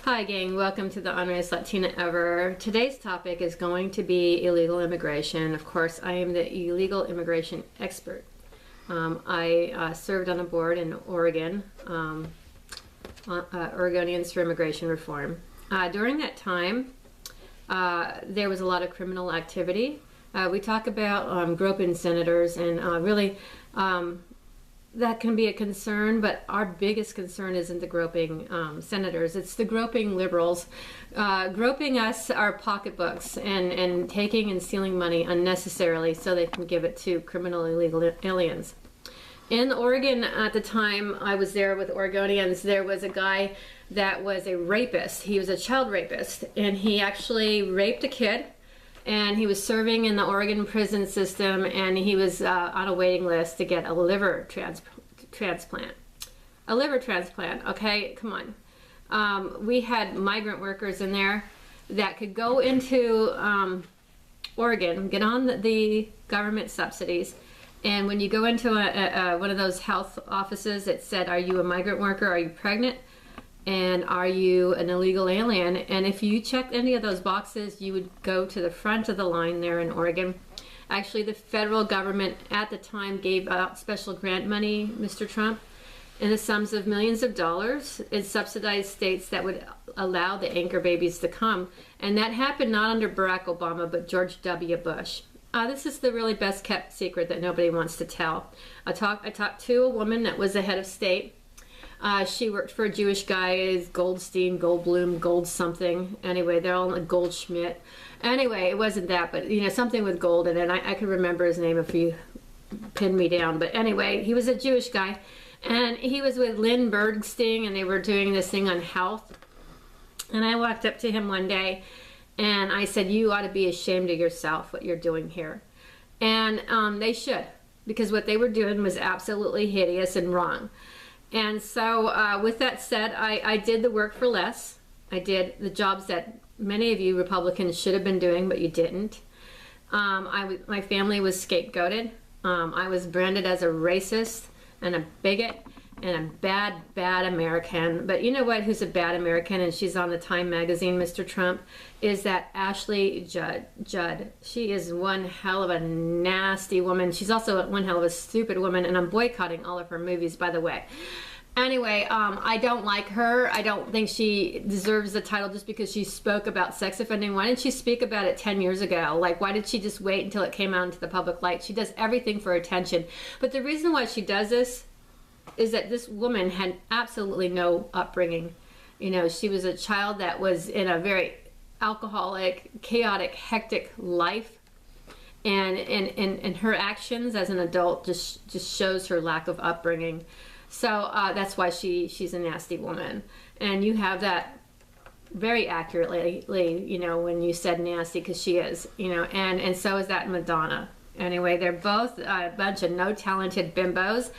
Hi gang, welcome to the Unraised Latina Ever. Today's topic is going to be illegal immigration. Of course, I am the illegal immigration expert. I served on a board in Oregon, Oregonians for Immigration Reform. During that time, there was a lot of criminal activity. We talk about groping senators, and really that can be a concern, but our biggest concern isn't the groping senators. It's the groping liberals, groping us, our pocketbooks, and taking and stealing money unnecessarily so they can give it to criminal illegal aliens. In Oregon at the time I was there with Oregonians, there was a guy that was a rapist. He was a child rapist, and he actually raped a kid, and he was serving in the Oregon prison system, and he was on a waiting list to get a liver transplant. A liver transplant, okay? Come on. We had migrant workers in there that could go into Oregon, get on the government subsidies, and when you go into one of those health offices, it said, are you a migrant worker? Are you pregnant? And are you an illegal alien? And if you checked any of those boxes, you would go to the front of the line there in Oregon. Actually, the federal government at the time gave out special grant money, Mr. Trump, in the sums of millions of dollars. It subsidized states that would allow the anchor babies to come. And that happened not under Barack Obama, but George W. Bush. This is the really best kept secret that nobody wants to tell. I talked to a woman that was the head of state. She worked for a Jewish guy, Goldstein, Goldblum, Gold something. Anyway, they're all like Goldschmidt. Anyway, it wasn't that, but you know, something with gold in it. I could remember his name if you pinned me down. But anyway, he was a Jewish guy, and he was with Lynn Bergstein, and they were doing this thing on health. And I walked up to him one day, and I said, "You ought to be ashamed of yourself, what you're doing here." And they should, because what they were doing was absolutely hideous and wrong. And so with that said, I did the work for less. I did the jobs that many of you Republicans should have been doing, but you didn't. My family was scapegoated. I was branded as a racist and a bigot and a bad American. But you know what? Who's a bad American? And she's on the Time magazine, Mr. Trump, is that Ashly Judd. She is one hell of a nasty woman. She's also one hell of a stupid woman, and I'm boycotting all of her movies, by the way. Anyway, I don't like her. I don't think she deserves the title just because she spoke about sex offending. Why didn't she speak about it 10 years ago? Like, why did she just wait until it came out into the public light? She does everything for attention. But the reason why she does this is that this woman had absolutely no upbringing. You know, she was a child that was in a very alcoholic, chaotic, hectic life, and her actions as an adult just shows her lack of upbringing. So that's why she's a nasty woman. And you have that very accurately, you know, when you said nasty, because she is, you know, and so is that Madonna. Anyway, they're both a bunch of no talented bimbos,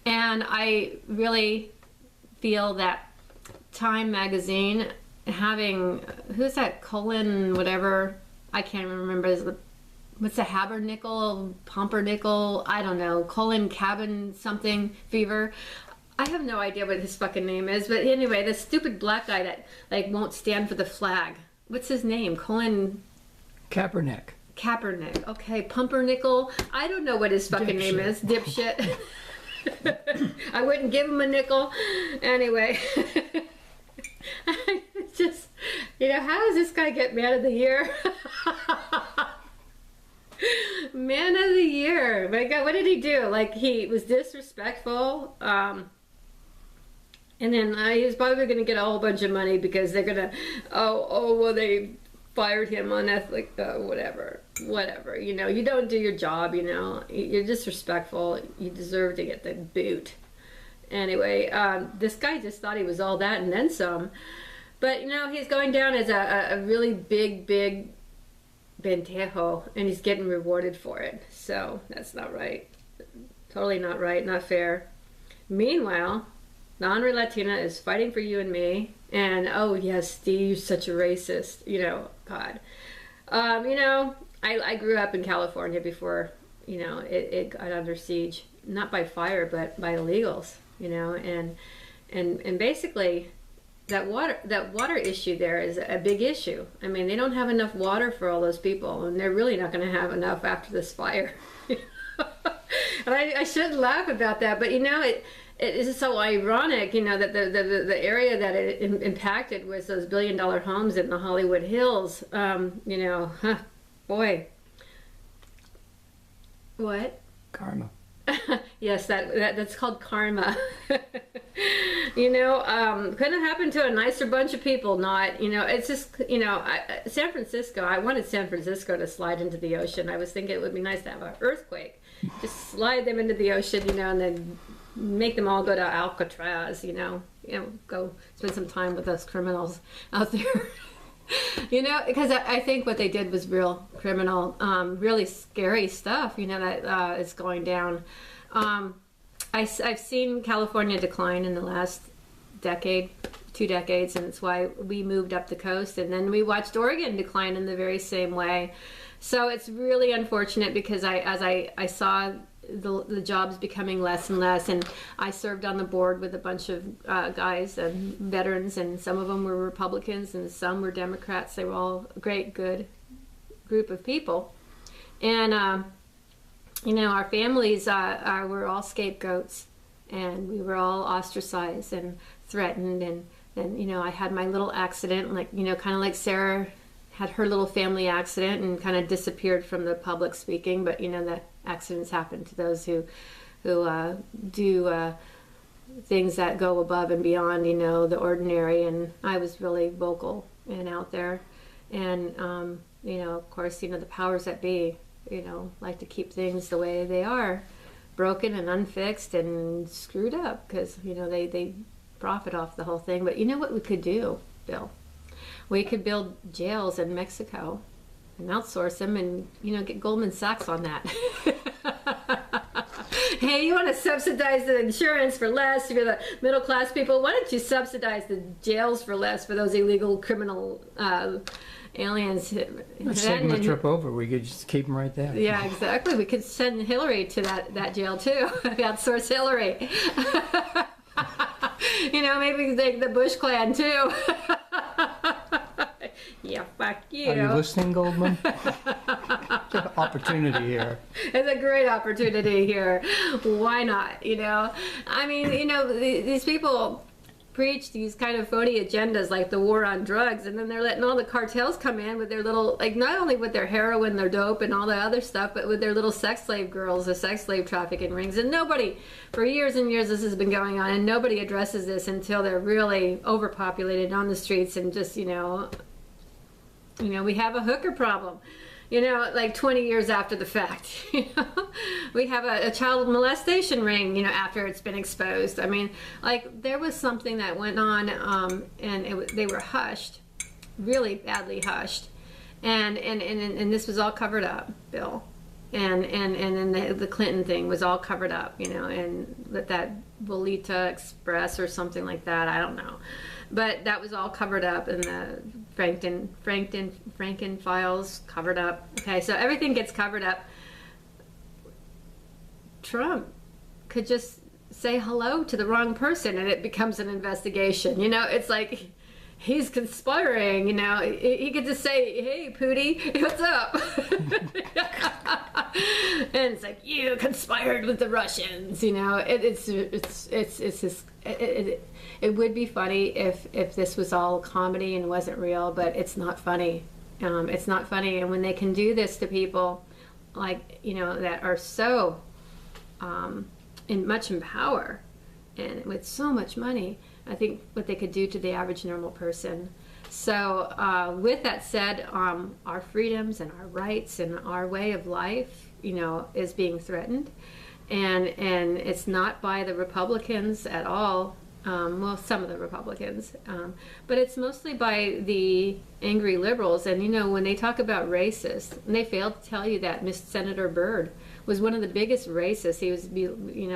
and I really feel that Time magazine having, who's that, Colin whatever, I can't remember, what's the Habernickel, Pumpernickel, I don't know, Colin Cabin something fever. I have no idea what his fucking name is, but anyway, this stupid black guy that like won't stand for the flag. What's his name? Colin Kaepernick. Okay, Pumpernickel. I don't know what his fucking name is. Dipshit. I wouldn't give him a nickel. Anyway. It's just, you know, how does this guy get man of the year? Man of the year. My God, what did he do? Like, he was disrespectful. And then he was probably going to get a whole bunch of money because they're going to, well, they fired him on ethnic, whatever, you know, you don't do your job, you know, you're disrespectful, you deserve to get the boot. Anyway, this guy just thought he was all that and then some, but you know, he's going down as a really big bentejo, and he's getting rewarded for it, so that's not right, totally not right, not fair. Meanwhile, Non-Real Latina is fighting for you and me, and oh yes, Steve, you're such a racist, you know, God. You know, I grew up in California before, you know, it got under siege, not by fire, but by illegals, you know, and basically water issue there is a big issue. I mean, they don't have enough water for all those people, and they're really not going to have enough after this fire. And I shouldn't laugh about that, but it is so ironic, that the area that it impacted was those billion-dollar homes in the Hollywood Hills. Boy. What? Karma. Yes, that's called karma. Couldn't have happened to a nicer bunch of people. It's just, San Francisco, I wanted San Francisco to slide into the ocean. I was thinking it would be nice to have an earthquake. Just slide them into the ocean, and then make them all go to Alcatraz, go spend some time with those criminals out there. Because I think what they did was real criminal, really scary stuff, that is going down. I've seen California decline in the last decade, 2 decades, and it's why we moved up the coast, and then we watched Oregon decline in the very same way. So it's really unfortunate because as I saw the jobs becoming less and less, and I served on the board with a bunch of guys and veterans, and some of them were Republicans and some were Democrats. They were all a great, good group of people, and our families were all scapegoats, and we were all ostracized and threatened, and I had my little accident, kind of like Sarah had her little family accident and kind of disappeared from the public speaking, but that accidents happen to those who do things that go above and beyond the ordinary, and I was really vocal and out there, and of course the powers that be like to keep things the way they are, broken and unfixed and screwed up, because they profit off the whole thing. But what we could do, Bill? We could build jails in Mexico and outsource them, and get Goldman Sachs on that. Hey, you want to subsidize the insurance for less? If you're the middle class people, why don't you subsidize the jails for less for those illegal criminal aliens? Let's take them a trip over. We could just keep them right there. Yeah, exactly. We could send Hillary to that jail too. Outsource Hillary. Maybe we could take the Bush clan too. Yeah, fuck you. Are you listening, Goldman? It's an opportunity here. It's a great opportunity here. Why not? I mean, these people preach these kind of phony agendas like the war on drugs, and then they're letting all the cartels come in with their little, not only with their heroin, their dope, and all the other stuff, but with their little sex slave girls, the sex slave trafficking rings. And nobody, for years and years, this has been going on, and nobody addresses this until they're really overpopulated on the streets, and just, we have a hooker problem. 20 years after the fact, we have a child molestation ring, after it's been exposed. I mean, there was something that went on, and they were hushed, really badly hushed, and this was all covered up, Bill, and then the Clinton thing was all covered up, and that Volita Express or something like that, I don't know. But that was all covered up, and the Franken files covered up. Okay, so everything gets covered up. Trump could just say hello to the wrong person, and it becomes an investigation. It's like he's conspiring. He could just say, "Hey, Pootie, what's up?" And it's like, you conspired with the Russians. It would be funny if this was all comedy and wasn't real, but it's not funny. It's not funny, and when they can do this to people, that are so much in power and with so much money, I think what they could do to the average normal person. So with that said, our freedoms and our rights and our way of life, is being threatened, and it's not by the Republicans at all. Well, some of the Republicans, but it's mostly by the angry liberals. And when they talk about racist, and they fail to tell you that Senator Byrd was one of the biggest racists. He was,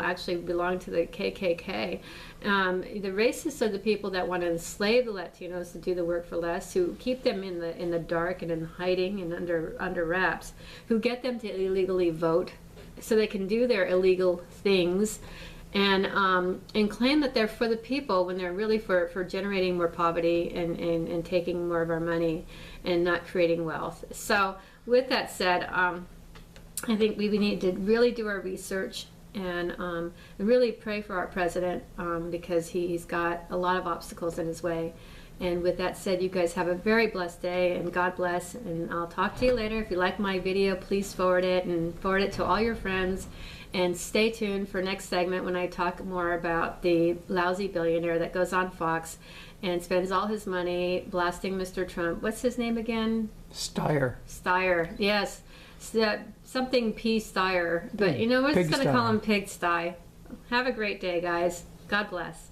actually belonged to the KKK. The racists are the people that want to enslave the Latinos to do the work for less, who keep them in the dark and in hiding and under wraps, who get them to illegally vote so they can do their illegal things, and claim that they're for the people when they're really for generating more poverty and taking more of our money and not creating wealth. So with that said, I think we need to really do our research and really pray for our president because he's got a lot of obstacles in his way. And with that said, you guys have a very blessed day, and God bless, and I'll talk to you later. If you like my video, please forward it and forward it to all your friends, and stay tuned for next segment when I talk more about the lousy billionaire that goes on Fox and spends all his money blasting Mr. Trump. What's his name again? Steyer. Steyer, yes. Something P. Steyer, but you know, we're just going to call him Pig Sty. Have a great day, guys. God bless.